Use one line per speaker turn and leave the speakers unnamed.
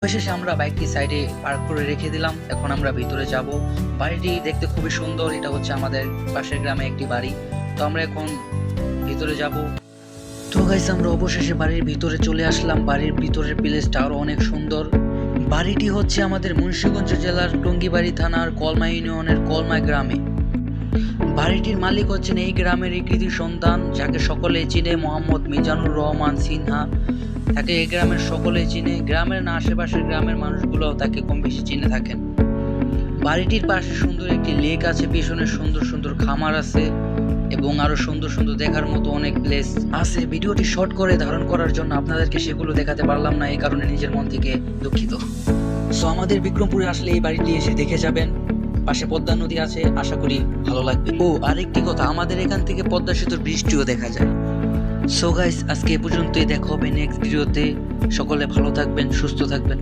অবশেষে আমরা বাইকটি সাইডে পার্ক করে রেখে দিলাম। এখন আমরা ভিতরে যাব। বাড়িটি দেখতে খুবই সুন্দর। এটা হচ্ছে আমাদের পাশের গ্রামে একটি বাড়ি। তো আমরা এখন ভিতরে যাব। তো গাইস, আমরা অবশেষে বাড়ির ভিতরে চলে আসলাম। বাড়ির ভিতরের প্লেসটা আরো অনেক সুন্দর। বাড়িটি হচ্ছে আমাদের মুন্সিগঞ্জ জেলার টঙ্গিবাড়ি থানার কলমা ইউনিয়নের কলমা গ্রামে। বাড়িটির মালিক হচ্ছেন এই গ্রামের কৃতি সন্তান, যাকে সকলে চিনে, মোহাম্মদ মিজানুর রহমান সিনহা। তাকে এই গ্রামের সকলে চিনে, গ্রামের না আশেপাশের গ্রামের মানুষগুলোও তাকে কম বেশি চিনে থাকেন। বাড়িটির পাশে সুন্দর একটি লেক আছে, পিছনে সুন্দর সুন্দর খামার আছে এবং আরো সুন্দর সুন্দর দেখার মতো অনেক প্লেস আছে। ভিডিওটি শর্ট করে ধারণ করার জন্য আপনাদেরকে সেগুলো দেখাতে পারলাম না, এই কারণে নিজের মন থেকে দুঃখিত। সো আমাদের বিক্রমপুরে আসলে এই বাড়িটি এসে দেখে যাবেন। পাশে পদ্মা নদী আছে, আশা করি ভালো লাগবে। ও আরেকটি কথা, আমাদের এখান থেকে পদ্মা সেতুর বৃষ্টিও দেখা যায়। সো গাইস, আজকে এ পর্যন্তই। দেখা হবে নেক্সট ভিডিওতে। সকলে ভালো থাকবেন, সুস্থ থাকবেন।